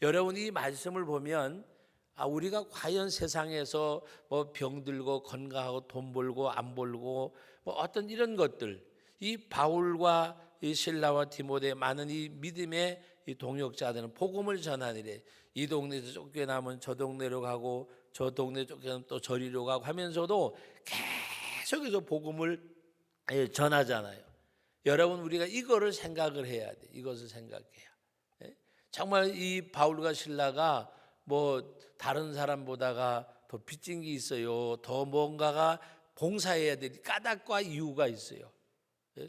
여러분, 이 말씀을 보면 우리가 과연 세상에서 뭐 병들고 건강하고 돈 벌고 안 벌고 뭐 어떤 이런 것들, 이 바울과 이 실라와 디모데 많은 이 믿음의 이 동역자들은 복음을 전하니래. 이 동네에서 쫓겨나면 저 동네로 가고 저 동네 쫓겨나면 또 저리로 가고 하면서도 계속해서 복음을 전하잖아요. 여러분, 우리가 이거를 생각을 해야 돼. 이것을 생각해야. 정말 이 바울과 실라가 뭐 다른 사람보다가 더 빚진 게 있어요. 더 뭔가가 봉사해야 될 까닭과 이유가 있어요.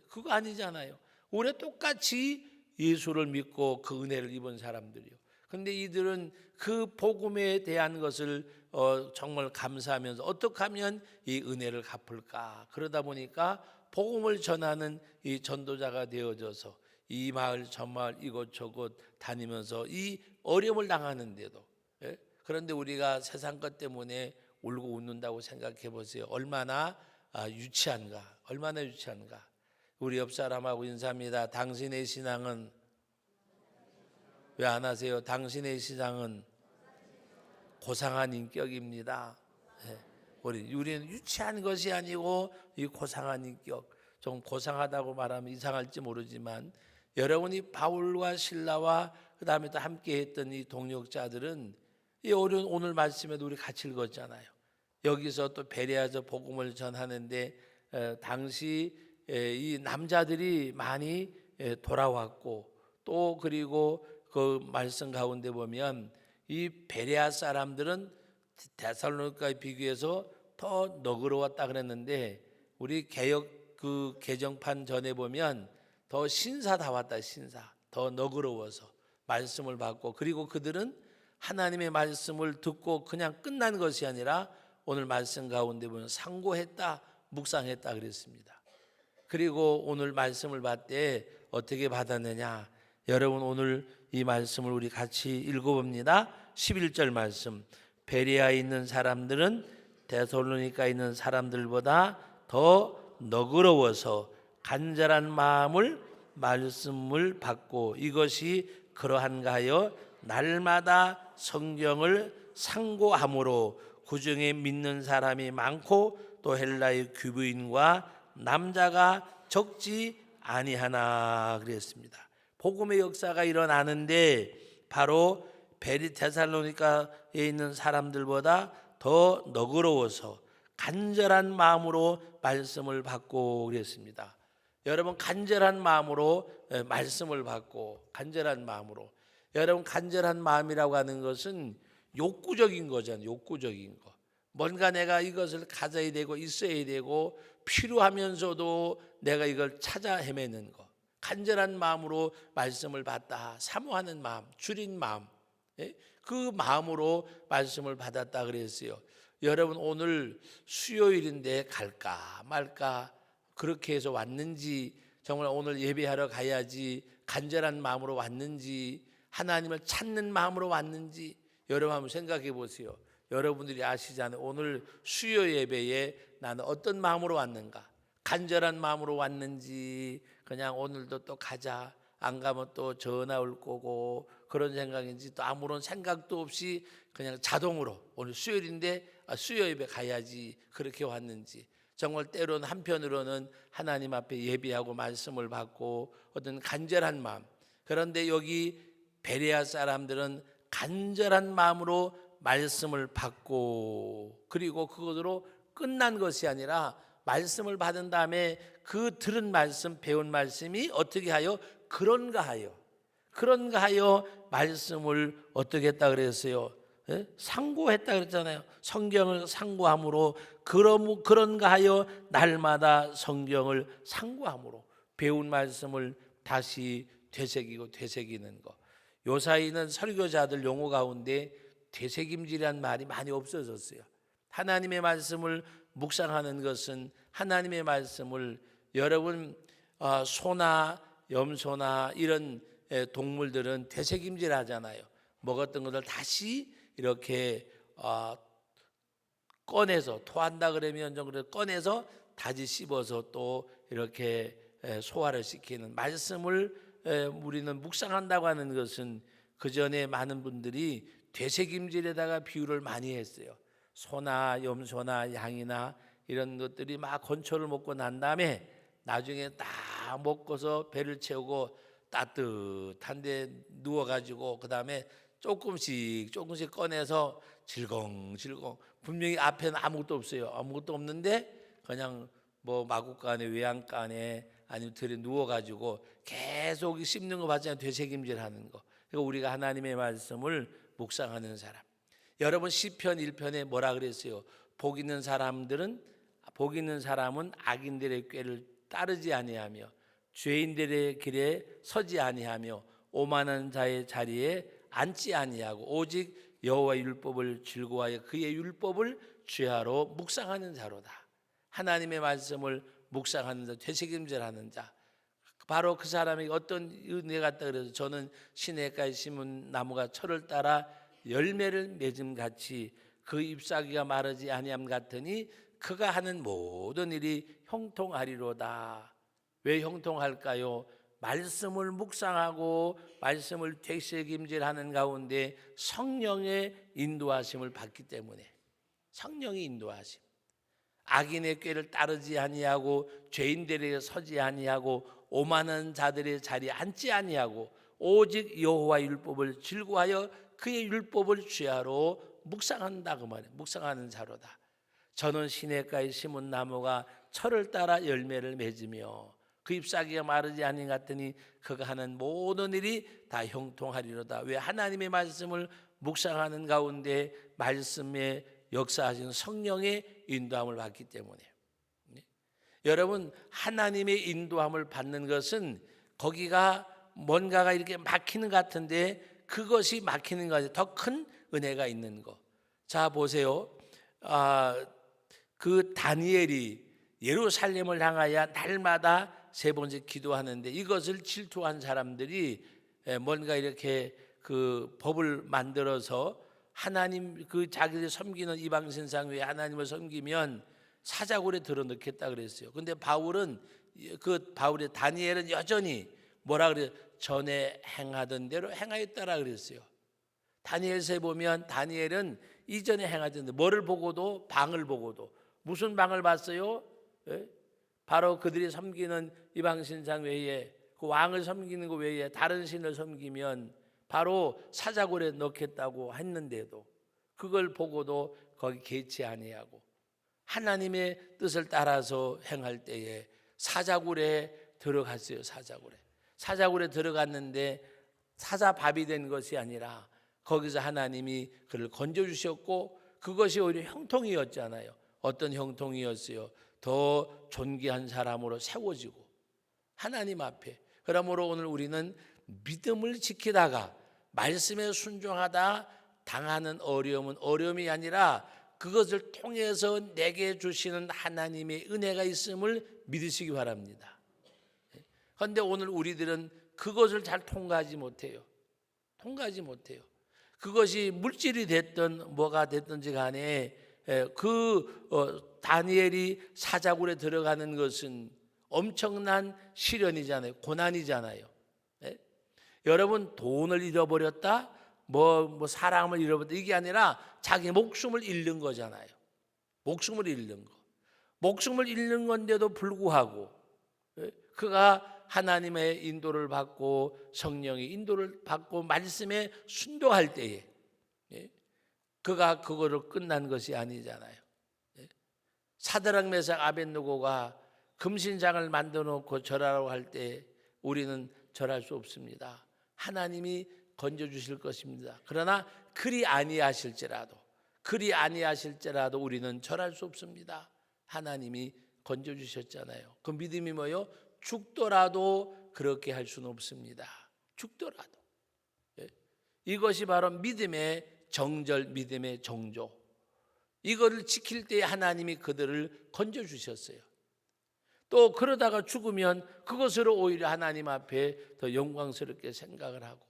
그거 아니잖아요. 우리 똑같이 예수를 믿고 그 은혜를 입은 사람들이요. 근데 이들은 그 복음에 대한 것을 정말 감사하면서 어떻게 하면 이 은혜를 갚을까? 그러다 보니까 복음을 전하는 이 전도자가 되어져서 이 마을 저 마을 이곳저곳 다니면서 이 어려움을 당하는데도, 그런데 우리가 세상 것 때문에 울고 웃는다고 생각해 보세요. 얼마나 유치한가? 얼마나 유치한가? 우리 옆 사람하고 인사합니다. 당신의 신앙은 왜 안 하세요? 당신의 신앙은 고상한 인격입니다. 우리는 유치한 것이 아니고 이 고상한 인격. 좀 고상하다고 말하면 이상할지 모르지만 여러분이 바울과 실라와 그 다음에 또 함께했던 이 동역자들은 이 어려운 오늘 말씀에도 우리 같이 읽었잖아요. 여기서 또 베레아서 복음을 전하는데 당시 이 남자들이 많이 돌아왔고 또 그리고 그 말씀 가운데 보면 이 베레아 사람들은 데살로니가에 비교해서 더 너그러웠다 그랬는데 우리 개역 그 개정판 전에 보면 더 신사다웠다. 신사 더 너그러워서 말씀을 받고 그리고 그들은 하나님의 말씀을 듣고 그냥 끝난 것이 아니라 오늘 말씀 가운데 보면 상고했다 묵상했다 그랬습니다. 그리고 오늘 말씀을 받되 어떻게 받았느냐. 여러분 오늘 이 말씀을 우리 같이 읽어봅니다. 11절 말씀. 베레아에 있는 사람들은 데살로니가에 있는 사람들보다 더 너그러워서 간절한 마음을 말씀을 받고 이것이 그러한가 하여 날마다 성경을 상고함으로 그중에 믿는 사람이 많고 또 헬라의 귀부인과 남자가 적지 아니하나 그랬습니다. 복음의 역사가 일어나는데 바로 데살로니가에 있는 사람들보다 더 너그러워서 간절한 마음으로 말씀을 받고 그랬습니다. 여러분 간절한 마음으로 말씀을 받고 간절한 마음으로 여러분 간절한 마음이라고 하는 것은 욕구적인 거잖아요. 욕구적인 거. 뭔가 내가 이것을 가져야 되고 있어야 되고 필요하면서도 내가 이걸 찾아 헤매는 거. 간절한 마음으로 말씀을 받다. 사모하는 마음, 줄인 마음. 그 마음으로 말씀을 받았다 그랬어요. 여러분 오늘 수요일인데 갈까 말까 그렇게 해서 왔는지 정말 오늘 예배하러 가야지 간절한 마음으로 왔는지 하나님을 찾는 마음으로 왔는지 여러분 한번 생각해 보세요. 여러분들이 아시잖아요. 오늘 수요 예배에 나는 어떤 마음으로 왔는가? 간절한 마음으로 왔는지 그냥 오늘도 또 가자 안 가면 또 전화 올 거고 그런 생각인지 또 아무런 생각도 없이 그냥 자동으로 오늘 수요일인데 수요 예배 가야지 그렇게 왔는지 정말 때로는 한편으로는 하나님 앞에 예배하고 말씀을 받고 어떤 간절한 마음. 그런데 여기 베레아 사람들은 간절한 마음으로 말씀을 받고 그리고 그것으로 끝난 것이 아니라 말씀을 받은 다음에 그 들은 말씀 배운 말씀이 어떻게 하여 그런가 하여 말씀을 어떻게 했다 그랬어요? 상고했다 그랬잖아요. 성경을 상고함으로 그런가 하여 날마다 성경을 상고함으로 배운 말씀을 다시 되새기는 거. 요사이는 설교자들 용어 가운데 되새김질이라는 말이 많이 없어졌어요. 하나님의 말씀을 묵상하는 것은 하나님의 말씀을 여러분 소나 염소나 이런 동물들은 되새김질 하잖아요. 먹었던 것을 다시 이렇게 꺼내서 토한다 그러면 좀 꺼내서 다시 씹어서 또 이렇게 소화를 시키는 말씀을 우리는 묵상한다고 하는 것은 그 전에 많은 분들이 되새김질에다가 비유를 많이 했어요. 소나 염소나 양이나 이런 것들이 막 건초를 먹고 난 다음에 나중에 다 먹고서 배를 채우고 따뜻한데 누워가지고 그 다음에 조금씩 꺼내서 질겅질겅, 분명히 앞에는 아무것도 없어요. 아무것도 없는데 그냥 뭐 마구간에 외양간에 아니면 들에 누워가지고 계속 씹는 거 봤잖아요. 되새김질하는 거. 그러니까 우리가 하나님의 말씀을 묵상하는 사람. 여러분 시편 1편에 뭐라 그랬어요? 복 있는 사람은 악인들의 꾀를 따르지 아니하며 죄인들의 길에 서지 아니하며 오만한 자의 자리에 앉지 아니하고 오직 여호와의 율법을 즐거워하여 그의 율법을 주야로 묵상하는 자로다. 하나님의 말씀을 묵상하는 자, 되새김질하는 자. 바로 그 사람에게 어떤 은혜가 있다 그래서 저는 시냇가에 심은 나무가 철을 따라 열매를 맺음 같이 그 잎사귀가 마르지 아니함 같으니 그가 하는 모든 일이 형통하리로다. 왜 형통할까요? 말씀을 묵상하고 말씀을 되새김질하는 가운데 성령의 인도하심을 받기 때문에. 성령의 인도하심. 악인의 꾀를 따르지 아니하고 죄인들에게 서지 아니하고 오만한 자들의 자리에 앉지 아니하고 오직 여호와의 율법을 즐거워하여 그의 율법을 주야로 묵상한다 그 말이에요. 묵상하는 자로다. 저는 시냇가에 심은 나무가 철을 따라 열매를 맺으며 그 잎사귀가 마르지 아니 같으니 그가 하는 모든 일이 다 형통하리로다. 왜? 하나님의 말씀을 묵상하는 가운데 말씀에 역사하시는 성령의 인도함을 받기 때문에. 여러분 하나님의 인도함을 받는 것은 거기가 뭔가가 이렇게 막히는 것 같은데 그것이 막히는 것이 더 큰 은혜가 있는 것. 자 보세요. 그 다니엘이 예루살렘을 향하여 날마다 3번째 기도하는데 이것을 질투한 사람들이 뭔가 이렇게 그 법을 만들어서 하나님 그 자기들 섬기는 이방 신상 외에 하나님을 섬기면 사자굴에 들어넣겠다 그랬어요. 근데 바울의 다니엘은 여전히 뭐라 그래요? 전에 행하던 대로 행하였다라 그랬어요. 다니엘서에 보면 다니엘은 이전에 행하던 대로 뭐를 보고도 방을 보고도 무슨 방을 봤어요? 바로 그들이 섬기는 이방 신상 외에 그 왕을 섬기는 것 외에 다른 신을 섬기면 바로 사자굴에 넣겠다고 했는데도 그걸 보고도 거기 개치 아니하고 하나님의 뜻을 따라서 행할 때에 사자굴에 들어갔어요. 사자굴에 들어갔는데 사자밥이 된 것이 아니라 거기서 하나님이 그를 건져주셨고 그것이 오히려 형통이었잖아요. 어떤 형통이었어요? 더 존귀한 사람으로 세워지고 하나님 앞에. 그러므로 오늘 우리는 믿음을 지키다가 말씀에 순종하다 당하는 어려움은 어려움이 아니라 그것을 통해서 내게 주시는 하나님의 은혜가 있음을 믿으시기 바랍니다. 그런데 오늘 우리들은 그것을 잘 통과하지 못해요. 그것이 물질이 됐든 뭐가 됐든지 간에 다니엘이 사자굴에 들어가는 것은 엄청난 시련이잖아요. 고난이잖아요. 여러분 돈을 잃어버렸다, 뭐 사람을 잃어버렸다 이게 아니라 자기 목숨을 잃는 거잖아요. 목숨을 잃는 건데도 불구하고 그가 하나님의 인도를 받고 성령의 인도를 받고 말씀에 순종할 때에 그가 그거를 끝난 것이 아니잖아요. 사드락 메삭 아벳느고가 금신장을 만들어 놓고 절하라고 할 때 우리는 절할 수 없습니다. 하나님이 건져주실 것입니다. 그러나 그리 아니하실지라도 우리는 절할 수 없습니다. 하나님이 건져주셨잖아요. 그 믿음이 뭐요? 죽더라도 그렇게 할 수는 없습니다. 죽더라도. 이것이 바로 믿음의 정절, 믿음의 정조. 이거를 지킬 때 하나님이 그들을 건져주셨어요. 또 그러다가 죽으면 그것으로 오히려 하나님 앞에 더 영광스럽게 생각을 하고.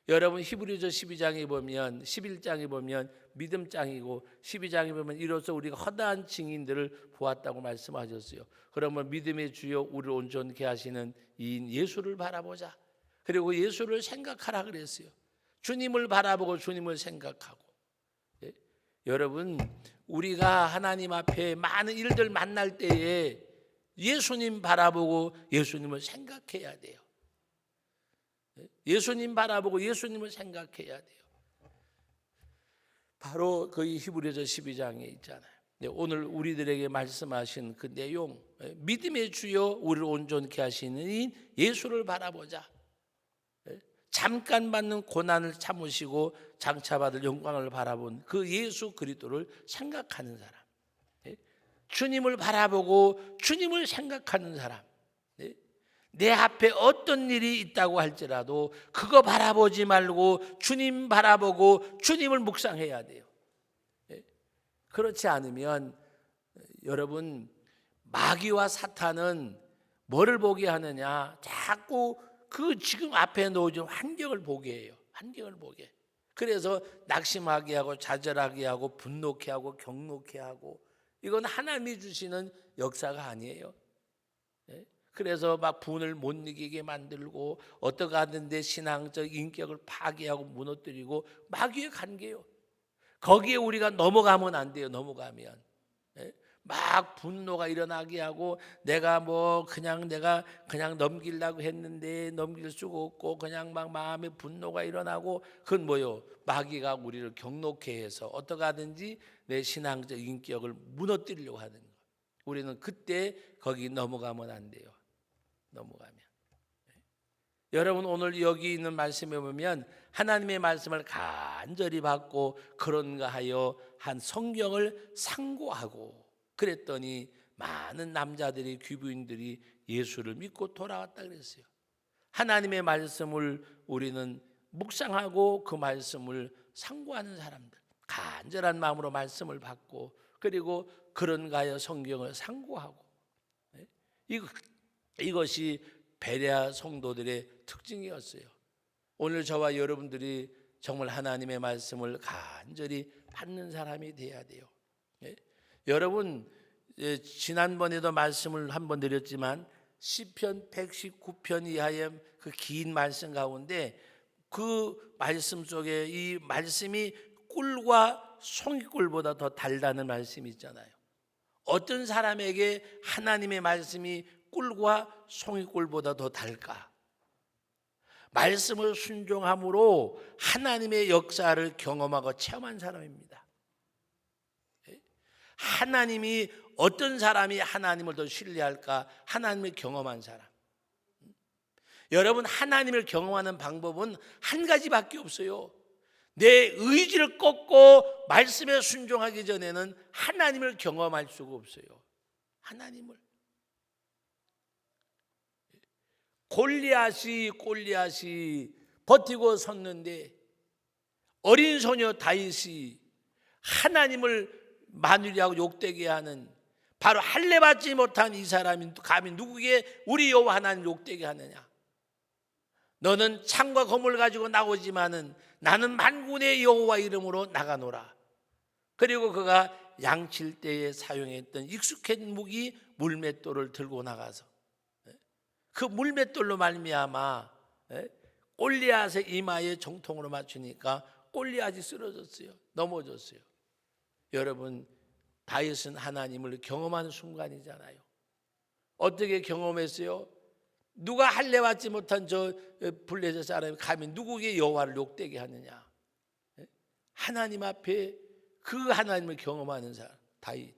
여러분 히브리서 12장에 보면 11장에 보면 믿음장이고 12장에 보면 이로써 우리가 허다한 증인들을 보았다고 말씀하셨어요. 그러면 믿음의 주요 우리를 온전케 하시는 이인 예수를 바라보자. 그리고 예수를 생각하라 그랬어요. 주님을 바라보고 주님을 생각하고. 예? 여러분, 우리가 하나님 앞에 많은 일들 만날 때에 예수님 바라보고 예수님을 생각해야 돼요. 예수님 바라보고 예수님을 생각해야 돼요. 바로 그 히브리서 12장에 있잖아요. 오늘 우리들에게 말씀하신 그 내용, 믿음의 주여 우리를 온전케 하시는 예수를 바라보자. 잠깐 받는 고난을 참으시고 장차 받을 영광을 바라본 그 예수 그리스도를 생각하는 사람, 주님을 바라보고 주님을 생각하는 사람, 내 앞에 어떤 일이 있다고 할지라도 그거 바라보지 말고 주님 바라보고 주님을 묵상해야 돼요. 그렇지 않으면 여러분, 마귀와 사탄은 뭐를 보게 하느냐? 자꾸 그 지금 앞에 놓여진 환경을 보게 해요. 환경을 보게. 그래서 낙심하게 하고 좌절하게 하고 분노케 하고 경노케 하고, 이건 하나님이 주시는 역사가 아니에요. 그래서 막 분을 못 이기게 만들고 어떻게 하는데 신앙적 인격을 파괴하고 무너뜨리고 마귀의 관계요. 거기에 우리가 넘어가면 안 돼요. 넘어가면 막 분노가 일어나게 하고 내가 그냥 넘기려고 했는데 넘길 수가 없고 그냥 막 마음에 분노가 일어나고, 그건 뭐요? 마귀가 우리를 경노케 해서 어떻게 하든지 내 신앙적 인격을 무너뜨리려고 하는 거예요. 우리는 그때 거기 넘어가면 안 돼요. 넘어가면. 여러분, 오늘 여기 있는 말씀에 보면 하나님의 말씀을 간절히 받고 그런가 하여 한 성경을 상고하고 그랬더니 많은 남자들이, 귀부인들이 예수를 믿고 돌아왔다 그랬어요. 하나님의 말씀을 우리는 묵상하고 그 말씀을 상고하는 사람들, 간절한 마음으로 말씀을 받고 그리고 그런가 하여 성경을 상고하고, 이것이 베레아 성도들의 특징이었어요. 오늘 저와 여러분들이 정말 하나님의 말씀을 간절히 받는 사람이 돼야 돼요. 여러분, 지난번에도 말씀을 한번 드렸지만 시편 119편 이하의 그 긴 말씀 가운데 그 말씀 속에 이 말씀이 꿀과 송이꿀보다 더 달다는 말씀이 있잖아요. 어떤 사람에게 하나님의 말씀이 꿀과 송이꿀보다 더 달까? 말씀을 순종함으로 하나님의 역사를 경험하고 체험한 사람입니다. 하나님이, 어떤 사람이 하나님을 더 신뢰할까? 하나님을 경험한 사람. 여러분, 하나님을 경험하는 방법은 한 가지밖에 없어요. 내 의지를 꺾고 말씀에 순종하기 전에는 하나님을 경험할 수가 없어요. 하나님을. 골리앗이 버티고 섰는데 어린 소녀 다윗이 하나님을 만유리하고 욕되게 하는, 바로 할례 받지 못한 이 사람이 감히 누구에게 우리 여호와 하나님 욕되게 하느냐? 너는 창과 검을 가지고 나오지만은 나는 만군의 여호와 이름으로 나가노라. 그리고 그가 양칠 때에 사용했던 익숙한 무기 물맷돌을 들고 나가서 그 물맷돌로 말미암아 골리앗의 이마에 정통으로 맞추니까 골리앗이 쓰러졌어요. 넘어졌어요. 여러분, 다윗은 하나님을 경험하는 순간이잖아요. 어떻게 경험했어요? 누가 할례 받지 못한 저 블레셋 사람이 감히 누구에게 여호와를 욕되게 하느냐? 하나님 앞에 그 하나님을 경험하는 사람, 다윗.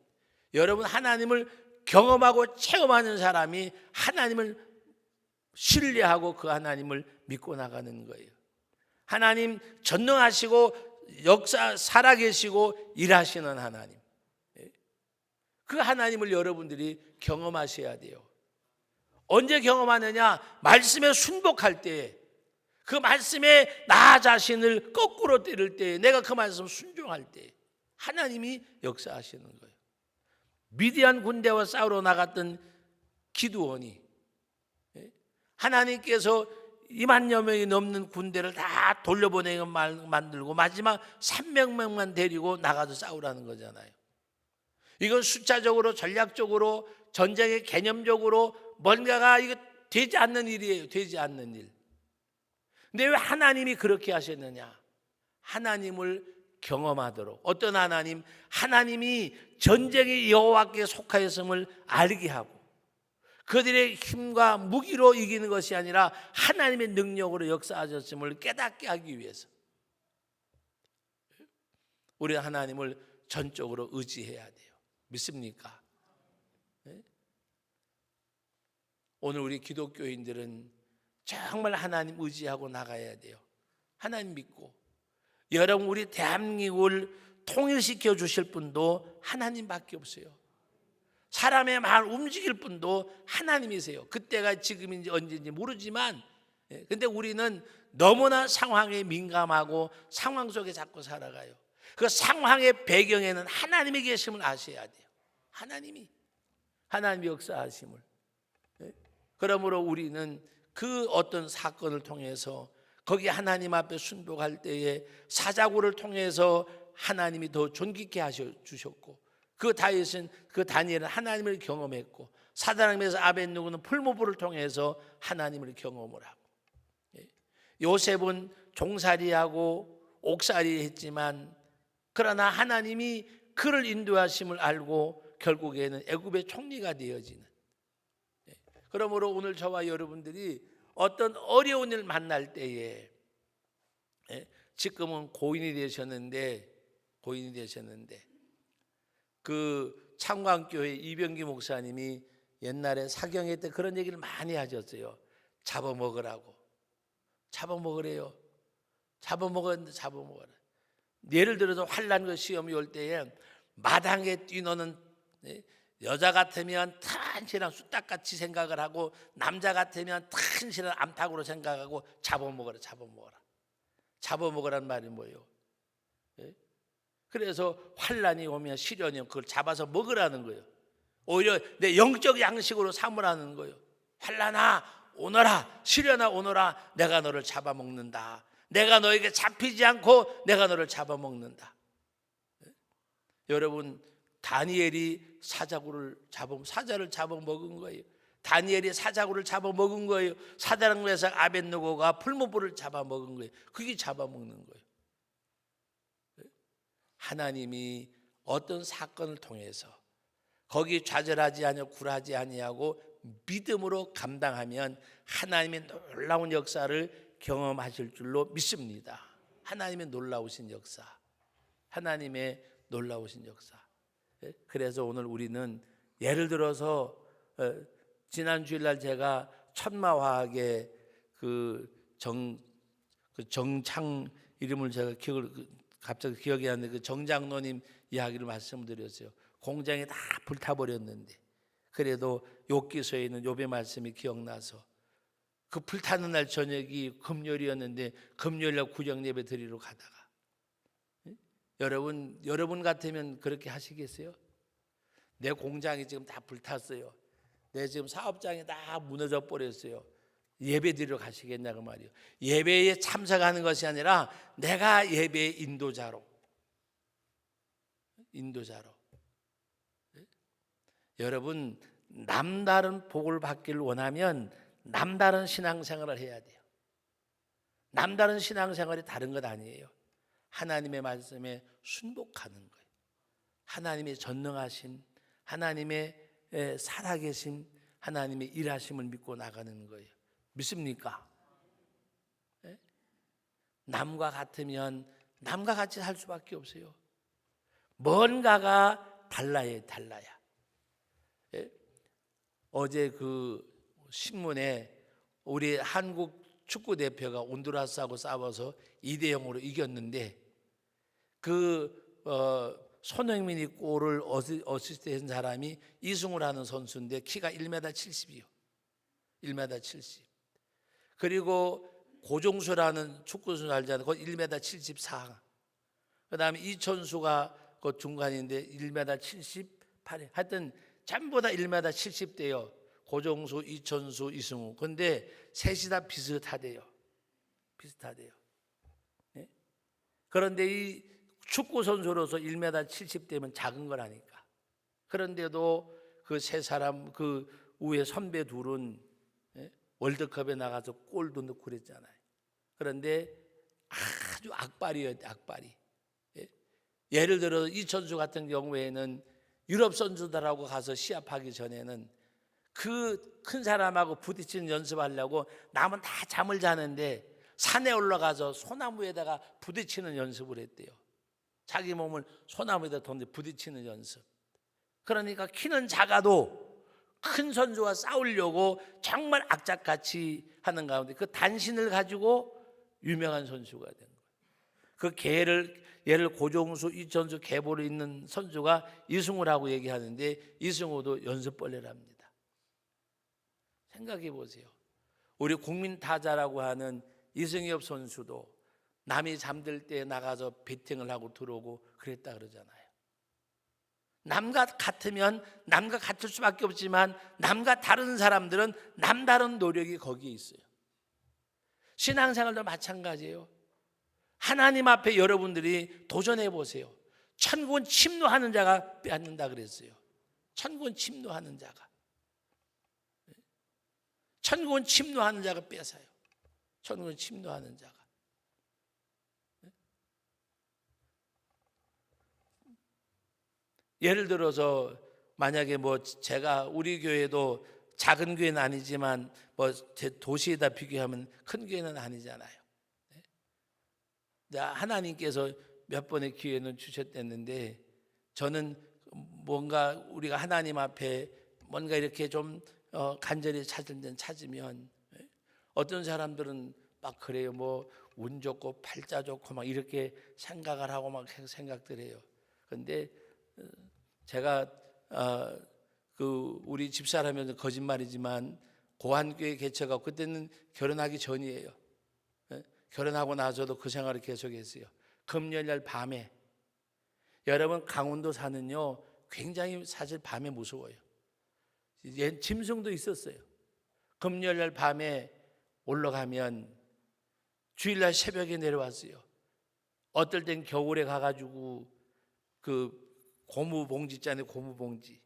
여러분, 하나님을 경험하고 체험하는 사람이 하나님을 신뢰하고 그 하나님을 믿고 나가는 거예요. 하나님 전능하시고 역사 살아계시고 일하시는 하나님, 그 하나님을 여러분들이 경험하셔야 돼요. 언제 경험하느냐? 말씀에 순복할 때, 그 말씀에 나 자신을 거꾸로 때릴 때, 내가 그 말씀 순종할 때 하나님이 역사하시는 거예요. 미디안 군대와 싸우러 나갔던 기드온이 하나님께서 2만여 명이 넘는 군대를 다 돌려보내게 만들고 마지막 300명만 데리고 나가서 싸우라는 거잖아요. 이건 숫자적으로, 전략적으로, 전쟁의 개념적으로 뭔가가 이거 되지 않는 일이에요. 되지 않는 일. 근데 왜 하나님이 그렇게 하셨느냐? 하나님을 경험하도록. 어떤 하나님? 하나님이 전쟁의 여호와께 속하였음을 알게 하고 그들의 힘과 무기로 이기는 것이 아니라 하나님의 능력으로 역사하셨음을 깨닫게 하기 위해서 우리 하나님을 전적으로 의지해야 돼요. 믿습니까? 오늘 우리 기독교인들은 정말 하나님 의지하고 나가야 돼요. 하나님 믿고. 여러분, 우리 대한민국을 통일시켜 주실 분도 하나님밖에 없어요. 사람의 마음을 움직일 분도 하나님이세요. 그때가 지금인지 언제인지 모르지만, 근데 우리는 너무나 상황에 민감하고 상황 속에 자꾸 살아가요. 그 상황의 배경에는 하나님이 계심을 아셔야 돼요. 하나님이 역사하심을. 그러므로 우리는 그 어떤 사건을 통해서 거기 하나님 앞에 순복할 때에 사자굴을 통해서 하나님이 더 존귀케 하셔 주셨고, 그 다윗은, 그 다니엘은 하나님을 경험했고, 사단함에서 아벳느고는 풀무불을 통해서 하나님을 경험을 하고, 요셉은 종살이하고 옥살이 했지만 그러나 하나님이 그를 인도하심을 알고 결국에는 애굽의 총리가 되어지는. 그러므로 오늘 저와 여러분들이 어떤 어려운 일 만날 때에, 지금은 고인이 되셨는데 그 창광교회 이병기 목사님이 옛날에 사경회 때 그런 얘기를 많이 하셨어요. 잡아먹으라고. 잡아먹으래요. 잡아먹어라. 예를 들어서 환난 시험이 올 때에 마당에 뛰노는 여자 같으면 탄실한 쑥딱같이 생각을 하고, 남자 같으면 탄실한 암탉으로 생각하고 잡아먹어라. 잡아먹으라는 말이 뭐예요? 그래서 환난이 오면, 시련이 오면 그걸 잡아서 먹으라는 거예요. 오히려 내 영적 양식으로 삼으라는 거예요. 환난아 오너라, 시련아 오너라, 내가 너를 잡아먹는다. 내가 너에게 잡히지 않고 내가 너를 잡아먹는다. 여러분, 다니엘이 사자를 잡아먹은 거예요. 다니엘이 사자굴을 잡아먹은 거예요. 사단장에서 아벳느고가 풀무불을 잡아먹은 거예요. 그게 잡아먹는 거예요. 하나님이 어떤 사건을 통해서 거기 좌절하지 아니하고 굴하지 아니하고 믿음으로 감당하면 하나님의 놀라운 역사를 경험하실 줄로 믿습니다. 하나님의 놀라우신 역사. 그래서 오늘 우리는 예를 들어서 지난 주일날 제가 천마화학의 정창 이름을 제가 갑자기 기억이 안 나는데 그 정장로님 이야기를 말씀드렸어요. 공장이 다 불타버렸는데 그래도 욥기서에 있는 욥의 말씀이 기억나서 그 불타는 날 저녁이 금요일이었는데 금요일날 구정 예배 드리러 가다가, 여러분 같으면 그렇게 하시겠어요? 내 공장이 지금 다 불탔어요. 내 지금 사업장이 다 무너져 버렸어요. 예배 드리러 가시겠냐 그 말이에요. 예배에 참석하는 것이 아니라 내가 예배의 인도자로. 여러분, 남다른 복을 받기를 원하면 남다른 신앙생활을 해야 돼요. 남다른 신앙생활이 다른 것 아니에요. 하나님의 말씀에 순복하는 거예요. 하나님의 전능하신, 하나님의 살아계신, 하나님의 일하심을 믿고 나가는 거예요. 믿습니까? 남과 같으면 남과 같이 살 수밖에 없어요. 뭔가가 달라야. 어제 그 신문에 우리 한국 축구 대표가 온두라스하고 싸워서 2대0으로 이겼는데 손흥민이 골을 어시스트한 사람이 이승우를 하는 선수인데 키가 1m 70이요. 1m 70. 그리고 고종수라는 축구 선수 알잖아요. 그 1m 74. 그다음에 이천수가 그 중간인데 1m 78. 하여튼 전부 다 1m 70대요. 고종수, 이천수, 이승우. 근데 셋이 다 비슷하대요. 네? 그런데 이 축구 선수로서 1m 70대면 작은 거라니까. 그런데도 그 세 사람, 그 위에 선배 둘은 월드컵에 나가서 골도 넣고 그랬잖아요. 그런데 아주 악발이었대, 악발이. 예? 예를 들어 이천수 같은 경우에는 유럽 선수들하고 가서 시합하기 전에는 그 큰 사람하고 부딪히는 연습하려고 남은 다 잠을 자는데 산에 올라가서 소나무에다가 부딪히는 연습을 했대요. 자기 몸을 소나무에다 부딪히는 연습. 그러니까 키는 작아도 큰 선수와 싸우려고 정말 악착같이 하는 가운데 그 단신을 가지고 유명한 선수가 된 거예요. 그 얘를 고종수, 이천수, 계보를 잇는 선수가 이승우라고 얘기하는데 이승우도 연습벌레랍니다. 생각해 보세요. 우리 국민 타자라고 하는 이승엽 선수도 남이 잠들 때 나가서 배팅을 하고 들어오고 그랬다 그러잖아요. 남과 같으면 남과 같을 수밖에 없지만 남과 다른 사람들은 남다른 노력이 거기에 있어요. 신앙생활도 마찬가지예요. 하나님 앞에 여러분들이 도전해 보세요. 천국은 침노하는 자가 빼앗는다 그랬어요. 천국은 침노하는 자가. 천국은 침노하는 자가 뺏어요. 천국은 침노하는 자가. 예를 들어서 만약에 제가 우리 교회도 작은 교회는 아니지만 도시에다 비교하면 큰 교회는 아니잖아요. 하나님께서 몇 번의 기회는 주셨댔는데 저는 뭔가 우리가 하나님 앞에 뭔가 이렇게 좀 간절히 찾을 땐 찾으면 어떤 사람들은 막 그래요. 운 좋고 팔자 좋고 막 이렇게 생각을 하고 막 생각들 해요. 그런데 제가 우리 집사라면 거짓말이지만 고한교회 개척하고 그때는 결혼하기 전이에요. 결혼하고 나서도 그 생활을 계속했어요. 금요일 밤에 여러분 강원도 사는요 굉장히 사실 밤에 무서워요. 짐승도 있었어요. 금요일 밤에 올라가면 주일날 새벽에 내려왔어요. 어떨 땐 겨울에 가가지고 그 고무봉지 있잖아요. 고무봉지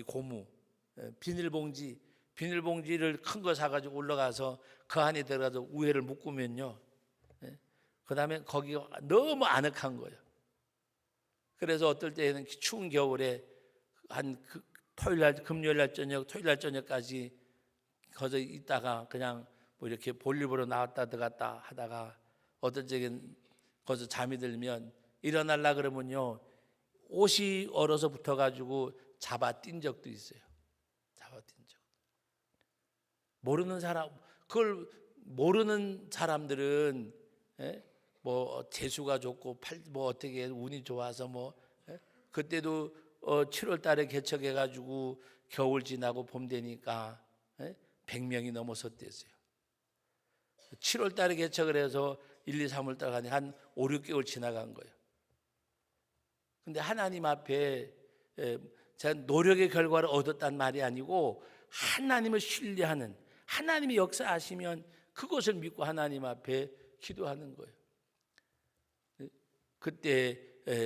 고무 비닐봉지를 큰 거 사가지고 올라가서 그 안에 들어가서 우회를 묶으면요. 그 다음에 거기가 너무 아늑한 거예요. 그래서 어떨 때는 추운 겨울에 금요일날 저녁, 토요일날 저녁까지 거기서 있다가 그냥 이렇게 볼일 보러 나왔다 들어갔다 하다가 어떤 적엔 거기서 잠이 들면 일어나려 그러면요 옷이 얼어서 붙어가지고 잡아 뛴 적도 있어요. 잡아 뛴 적. 그걸 모르는 사람들은 재수가 좋고 어떻게 운이 좋아서 그때도 7월 달에 개척해가지고 겨울 지나고 봄 되니까 100명이 넘어섰댔어요. 7월 달에 개척을 해서 1, 2, 3월 달 가니 한 5, 6개월 지나간 거예요. 근데 하나님 앞에 제가 노력의 결과를 얻었단 말이 아니고 하나님을 신뢰하는 하나님이 역사하시면 그것을 믿고 하나님 앞에 기도하는 거예요. 그때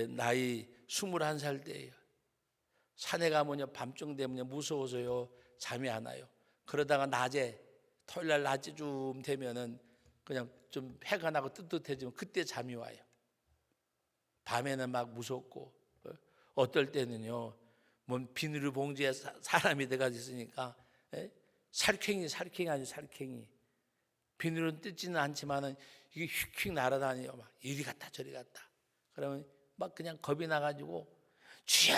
나이 21살 때예요. 산에 가면 밤중 되면 무서워서요 잠이 안 와요. 그러다가 토요일날 낮에쯤 되면은 그냥 좀 해가 나고 뜨뜻해지면 그때 잠이 와요. 밤에는 막 무섭고 어떨 때는요 비닐 봉지에 사람이 돼가지고 있으니까 살쾡이 아니에요. 살쾡이 비닐은 뜯지는 않지만은 이게 휙휙 날아다녀요. 막 이리 갔다 저리 갔다. 그러면 막 그냥 겁이 나가지고 주여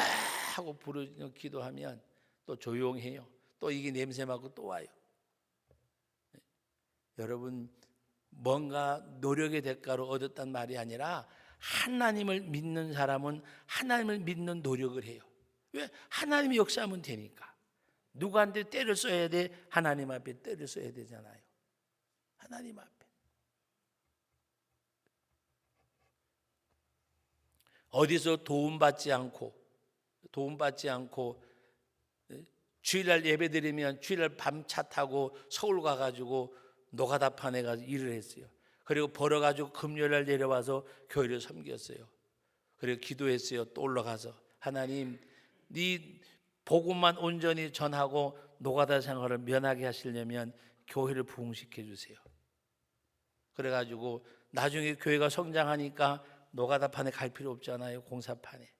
하고 부르짖고 기도하면 또 조용해요. 또 이게 냄새 맡고 또 와요. 여러분 뭔가 노력의 대가로 얻었단 말이 아니라 하나님을 믿는 사람은 하나님을 믿는 노력을 해요. 왜? 하나님이 역사하면 되니까. 누구한테 때를 써야 돼? 하나님 앞에 때를 써야 되잖아요. 하나님 앞에. 어디서 도움받지 않고 주일날 예배드리면 주일날 밤 차 타고 서울 가가지고 노가다판에 가서 일을 했어요. 그리고 벌어가지고 금요일날 내려와서 교회를 섬겼어요. 그리고 기도했어요. 또 올라가서 하나님 네 복음만 온전히 전하고 노가다 생활을 면하게 하시려면 교회를 부흥시켜 주세요. 그래가지고 나중에 교회가 성장하니까 노가다판에 갈 필요 없잖아요. 공사판에.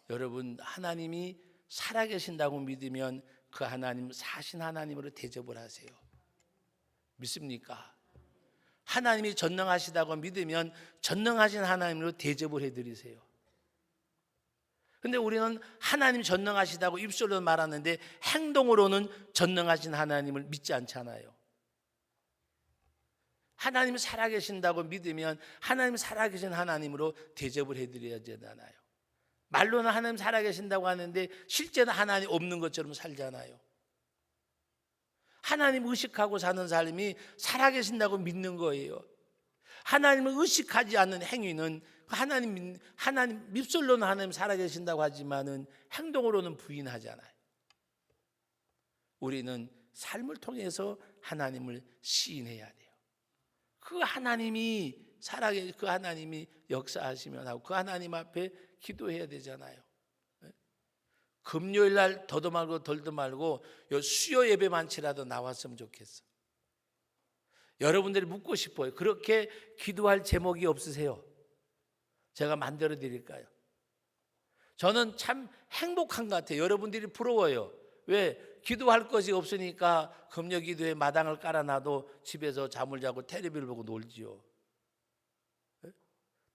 여러분, 하나님이 살아계신다고 믿으면 그 하나님 사신 하나님으로 대접을 하세요. 믿습니까? 하나님이 전능하시다고 믿으면 전능하신 하나님으로 대접을 해드리세요. 근데 우리는 하나님 전능하시다고 입술로 말하는데 행동으로는 전능하신 하나님을 믿지 않잖아요. 하나님 살아계신다고 믿으면 하나님 살아계신 하나님으로 대접을 해드려야 되잖아요. 말로는 하나님 살아계신다고 하는데 실제는 하나님 없는 것처럼 살잖아요. 하나님 의식하고 사는 삶이 살아계신다고 믿는 거예요. 하나님을 의식하지 않는 행위는 하나님 입술로는 하나님 살아계신다고 하지만은 행동으로는 부인하잖아요. 우리는 삶을 통해서 하나님을 시인해야 돼요. 그 하나님이 그 하나님이 역사하시면 하고 그 하나님 앞에 기도해야 되잖아요. 금요일 날 더도 말고 덜도 말고 수요 예배만치라도 나왔으면 좋겠어. 여러분들이 묻고 싶어요. 그렇게 기도할 제목이 없으세요? 제가 만들어 드릴까요? 저는 참 행복한 것 같아요. 여러분들이 부러워요. 왜? 기도할 것이 없으니까 금요 기도에 마당을 깔아놔도 집에서 잠을 자고 텔레비를 보고 놀지요.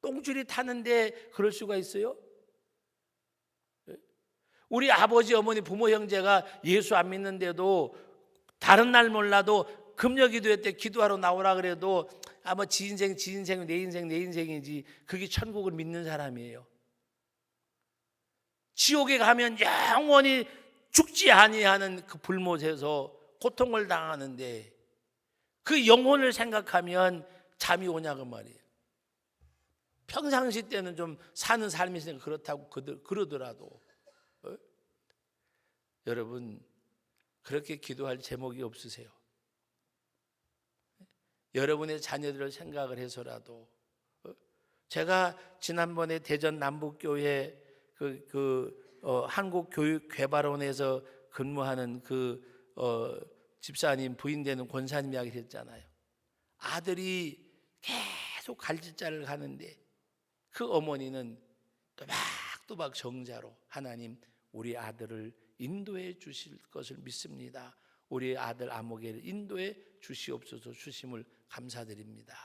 똥줄이 타는데 그럴 수가 있어요? 우리 아버지, 어머니, 부모, 형제가 예수 안 믿는데도 다른 날 몰라도 금요 기도회 때 기도하러 나오라 그래도 아마 지 인생 내 인생이지 그게 천국을 믿는 사람이에요. 지옥에 가면 영원히 죽지 아니하는 그 불못에서 고통을 당하는데 그 영혼을 생각하면 잠이 오냐고 말이에요. 평상시 때는 좀 사는 삶이 있으니까 그렇다고 그러더라도 여러분 그렇게 기도할 제목이 없으세요? 여러분의 자녀들을 생각을 해서라도 제가 지난번에 대전 남북교회 한국교육개발원에서 근무하는 집사님 부인 되는 권사님 이야기를 했잖아요. 아들이 계속 갈짓자를 가는데 그 어머니는 또박또박 정자로 하나님 우리 아들을 인도해 주실 것을 믿습니다. 우리 아들 아모개를 인도해 주시옵소서 주심을 감사드립니다.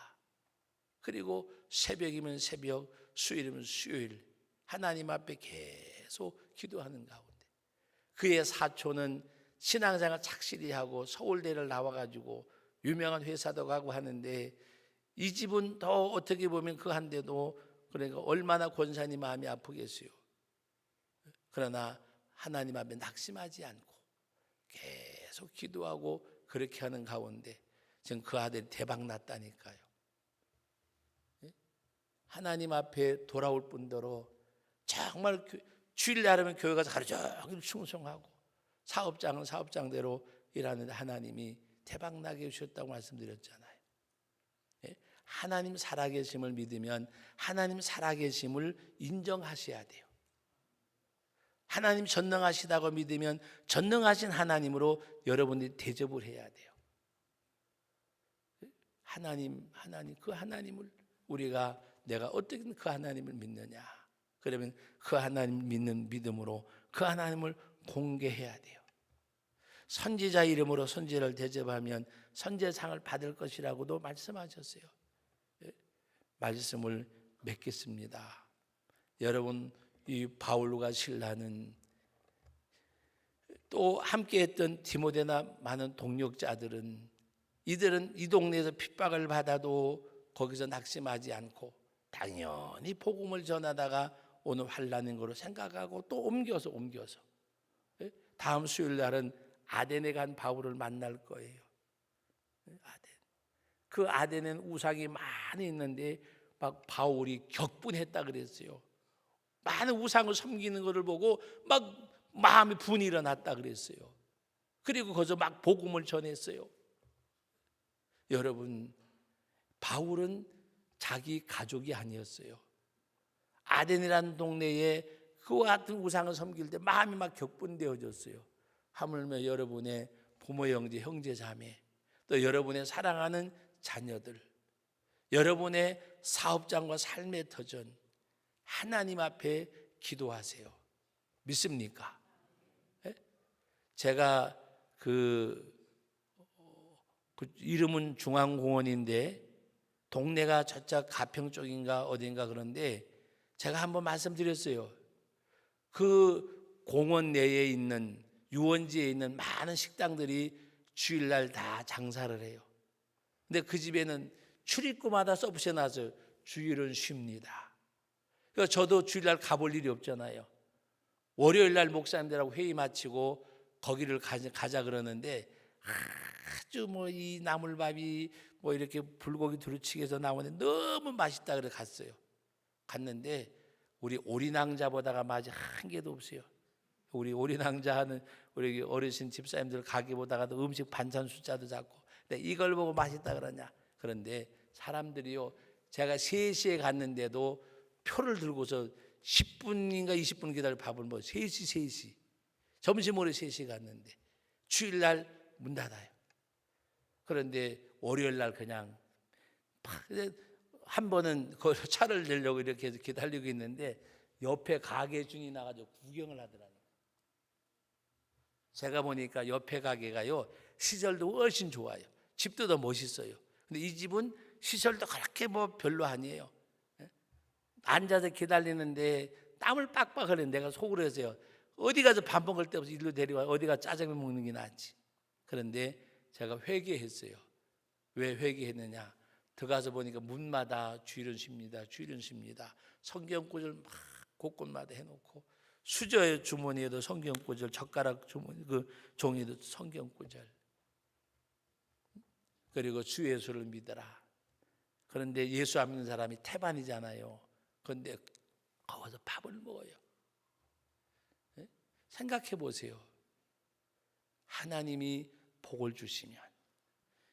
그리고 새벽이면 새벽, 수요일이면 수요일 하나님 앞에 계속 기도하는 가운데 그의 사촌은 신앙생활 착실히 하고 서울대를 나와가지고 유명한 회사도 가고 하는데 이 집은 더 어떻게 보면 그 한데도 그러니까 얼마나 권사님 마음이 아프겠어요. 그러나 하나님 앞에 낙심하지 않고 계속 기도하고 그렇게 하는 가운데 지금 그 아들이 대박 났다니까요. 하나님 앞에 돌아올 뿐더러 정말 주일날 하면 교회 가서 하루 종일 충성하고 사업장은 사업장대로 일하는데 하나님이 대박나게 해주셨다고 말씀드렸잖아요. 하나님 살아계심을 믿으면 하나님 살아계심을 인정하셔야 돼요. 하나님 전능하시다고 믿으면 전능하신 하나님으로 여러분들이 대접을 해야 돼요. 하나님 그 하나님을 우리가 내가 어떻게 그 하나님을 믿느냐? 그러면 그 하나님 믿는 믿음으로 그 하나님을 공개해야 돼요. 선지자 이름으로 선지자를 대접하면 선지자상을 받을 것이라고도 말씀하셨어요. 말씀을 맺겠습니다. 여러분 이 바울과 실라는 또 함께했던 디모데나 많은 동역자들은 이들은 이 동네에서 핍박을 받아도 거기서 낙심하지 않고 당연히 복음을 전하다가 오늘 환난인 거로 생각하고 또 옮겨서 다음 수요일 날은 아덴에 간 바울을 만날 거예요. 그 아덴에는 우상이 많이 있는데 막 바울이 격분했다 그랬어요. 많은 우상을 섬기는 것을 보고 막 마음이 분이 일어났다 그랬어요. 그리고 거기서 막 복음을 전했어요. 여러분 바울은 자기 가족이 아니었어요. 아덴이라는 동네에 그와 같은 우상을 섬길 때 마음이 막 격분되어졌어요. 하물며 여러분의 부모 형제 자매 또 여러분의 사랑하는 자녀들, 여러분의 사업장과 삶의 터전, 하나님 앞에 기도하세요. 믿습니까? 예? 제가 그 이름은 중앙공원인데 동네가 저쪽 가평 쪽인가 어딘가 그런데 제가 한번 말씀드렸어요. 그 공원 내에 있는 유원지에 있는 많은 식당들이 주일날 다 장사를 해요. 근데 그 집에는 출입구마다 써붙여놔서 주일은 쉽니다. 그러니까 저도 주일날 가볼 일이 없잖아요. 월요일날 목사님들하고 회의 마치고 거기를 가자 그러는데 아주 뭐 이 나물밥이 뭐 이렇게 불고기 두루치기에서 나오는데 너무 맛있다 그래 갔어요. 갔는데 우리 오리낭자보다가 맛이 한 개도 없어요. 우리 오리낭자 하는 우리 어르신 집사님들 가게 보다가도 음식 반찬 숫자도 작고, 근데 이걸 보고 맛있다 그러냐. 그런데 사람들이요, 제가 3시에 갔는데도 표를 들고서 10분인가 20분 기다려 밥을 먹어요. 3시 점심으로 3시 갔는데 주일날 문 닫아요. 그런데 월요일날 그냥 한 번은 그 차를 내려고 이렇게 해서 기다리고 있는데 옆에 가게 주인이 나가지고 구경을 하더라고요. 제가 보니까 옆에 가게가요 시설도 훨씬 좋아요. 집도 더 멋있어요. 근데 이 집은 시설도 그렇게 뭐 별로 아니에요. 앉아서 기다리는데 땀을 빡빡 흘리는 내가 속으로 해서요, 어디 가서 밥 먹을 데 없어 일로 데리고 어디 가서 짜장면 먹는 게 낫지. 그런데 제가 회개했어요. 왜 회개했느냐, 들어가서 보니까 문마다 주일은 쉽니다, 주일은 쉽니다. 성경구절 막 곳곳마다 해놓고, 수저의 주머니에도 성경구절, 젓가락 주머니 그 종이도 성경구절, 그리고 주 예수를 믿어라. 그런데 예수 안 믿는 사람이 태반이잖아요. 그런데 거기서 밥을 먹어요. 생각해 보세요. 하나님이 복을 주시면,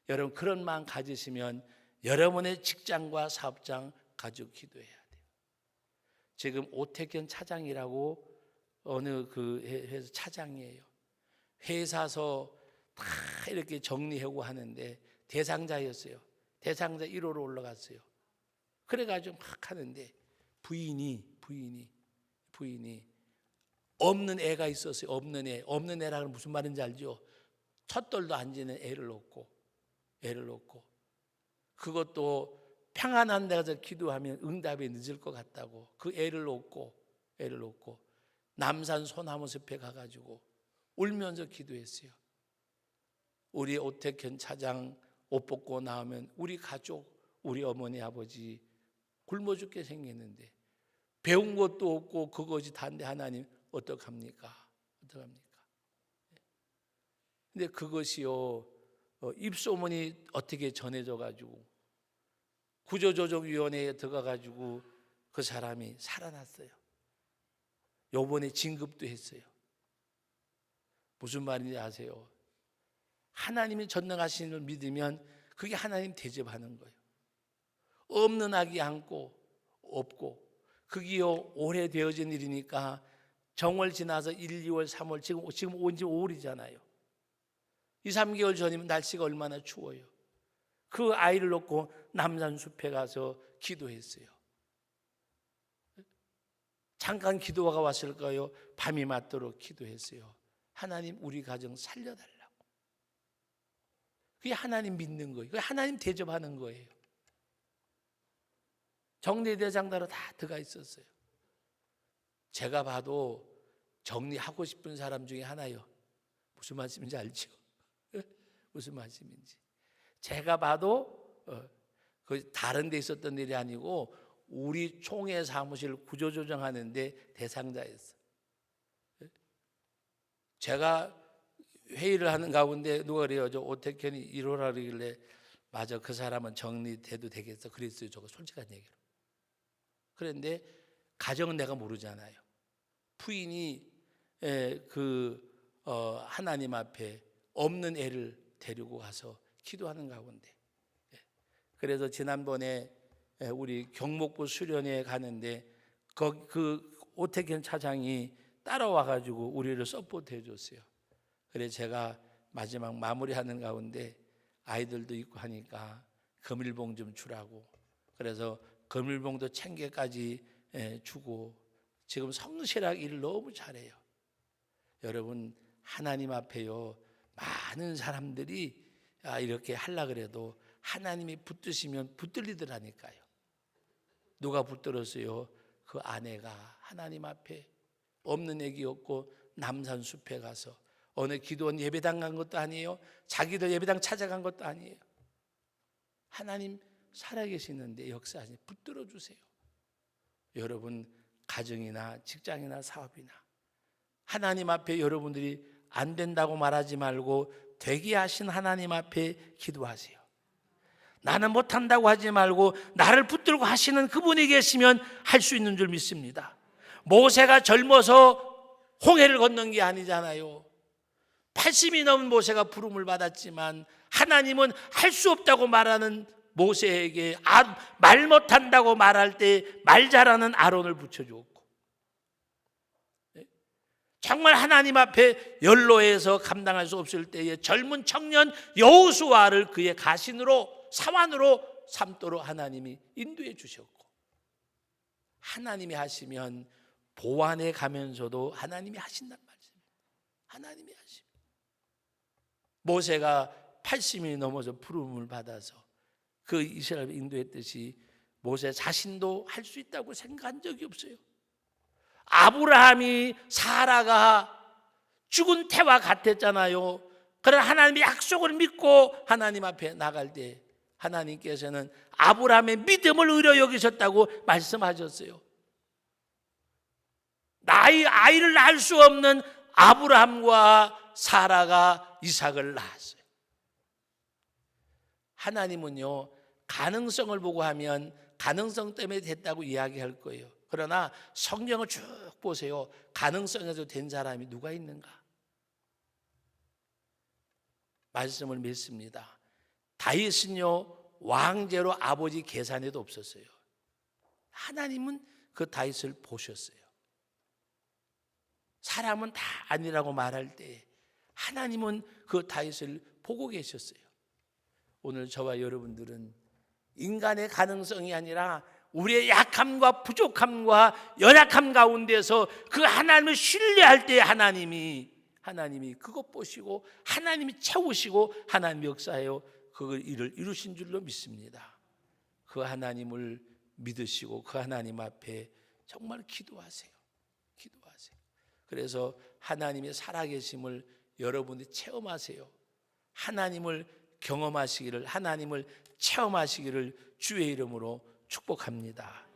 여러분 그런 마음 가지시면 여러분의 직장과 사업장 가지고 기도해야 돼요. 지금 오택현 차장이라고 어느 그 회사 차장이에요. 회사서 다 이렇게 정리하고 하는데 대상자였어요. 대상자 1호로 올라갔어요. 그래가지고 막 하는데 부인이 없는 애가 있었어요. 없는 애라는 무슨 말인지 알죠? 첫돌도 안 지는 애를 놓고 그것도 평안한 데 가서 기도하면 응답이 늦을 것 같다고 그 애를 놓고 남산 소나무 숲에 가가지고 울면서 기도했어요. 우리 오택현 차장 옷 벗고 나오면 우리 가족, 우리 어머니 아버지 굶어 죽게 생겼는데 배운 것도 없고 그것이 다인데 하나님 어떡합니까? 근데 그것이요, 입소문이 어떻게 전해져 가지고 구조조정위원회에 들어가 가지고 그 사람이 살아났어요. 요번에 진급도 했어요. 무슨 말인지 아세요? 하나님이 전능하신 걸 믿으면 그게 하나님 대접하는 거예요. 없는 아기 안고 없고, 그게요 오래되어진 일이니까 정월 지나서 1, 2월, 3월 지금 온 지 5월이잖아요. 2, 3개월 전이면 날씨가 얼마나 추워요. 그 아이를 놓고 남산숲에 가서 기도했어요. 잠깐 기도가 왔을까요? 밤이 맞도록 기도했어요. 하나님 우리 가정 살려달라고. 그게 하나님 믿는 거예요. 그게 하나님 대접하는 거예요. 정리대장단으로 다 들어가 있었어요. 제가 봐도 정리하고 싶은 사람 중에 하나요. 무슨 말씀인지 알죠? 무슨 말씀인지. 제가 봐도 그 다른 데 있었던 일이 아니고 우리 총회 사무실 구조조정하는데 대상자였어. 제가 회의를 하는 가운데 누가 그래요, 저 오택현이 1호라 그러길래 맞아, 그 사람은 정리돼도 되겠어 그랬어요. 저거 솔직한 얘기로. 그런데 가정은 내가 모르잖아요. 부인이 하나님 앞에 없는 애를 데리고 가서 기도하는 가운데, 그래서 지난번에 우리 경목부 수련회에 가는데 그 오택현 차장이 따라와 가지고 우리를 서포트 해줬어요. 그래서 제가 마지막 마무리하는 가운데 아이들도 있고 하니까 거밀봉 좀 주라고. 그래서 거밀봉도 1000개까지 주고 지금 성실하게 일을 너무 잘해요. 여러분, 하나님 앞에요, 많은 사람들이 이렇게 하려고 그래도 하나님이 붙드시면 붙들리더라니까요. 누가 붙들었어요? 그 아내가 하나님 앞에 없는 애기였고 남산 숲에 가서 어느 기도원 예배당 간 것도 아니에요. 자기들 예배당 찾아간 것도 아니에요. 하나님 살아계시는데 역사하시니 붙들어 주세요. 여러분, 가정이나 직장이나 사업이나 하나님 앞에 여러분들이 안 된다고 말하지 말고 되게 하신 하나님 앞에 기도하세요. 나는 못한다고 하지 말고 나를 붙들고 하시는 그분이 계시면 할 수 있는 줄 믿습니다. 모세가 젊어서 홍해를 건넌 게 아니잖아요. 80이 넘은 모세가 부름을 받았지만 하나님은 할 수 없다고 말하는 모세에게 말 못한다고 말할 때 말 잘하는 아론을 붙여주었고, 정말 하나님 앞에 연로해서 감당할 수 없을 때에 젊은 청년 여호수아를 그의 가신으로 사환으로 삼도록 하나님이 인도해 주셨고, 하나님이 하시면 보완해 가면서도 하나님이 하신단 말씀입니다. 하나님이 하십니다. 모세가 80이 넘어서 부름을 받아서 그 이스라엘을 인도했듯이 모세 자신도 할 수 있다고 생각한 적이 없어요. 아브라함이 사라가 죽은 태와 같았잖아요. 그러나 하나님의 약속을 믿고 하나님 앞에 나갈 때 하나님께서는 아브라함의 믿음을 의로 여기셨다고 말씀하셨어요. 아이를 낳을 수 없는 아브라함과 사라가 이삭을 낳았어요. 하나님은요, 가능성을 보고 하면 가능성 때문에 됐다고 이야기할 거예요. 그러나 성경을 쭉 보세요. 가능성에서 된 사람이 누가 있는가? 말씀을 믿습니다. 다윗은요, 왕제로 아버지 계산에도 없었어요. 하나님은 그 다윗을 보셨어요. 사람은 다 아니라고 말할 때 하나님은 그 다윗을 보고 계셨어요. 오늘 저와 여러분들은 인간의 가능성이 아니라 우리의 약함과 부족함과 연약함 가운데서 그 하나님을 신뢰할 때 하나님이 그것 보시고 하나님이 채우시고 하나님 역사하여 그 일을 이루신 줄로 믿습니다. 그 하나님을 믿으시고 그 하나님 앞에 정말 기도하세요. 기도하세요. 그래서 하나님의 살아계심을 여러분이 체험하세요. 하나님을 경험하시기를, 하나님을 체험하시기를 주의 이름으로 축복합니다.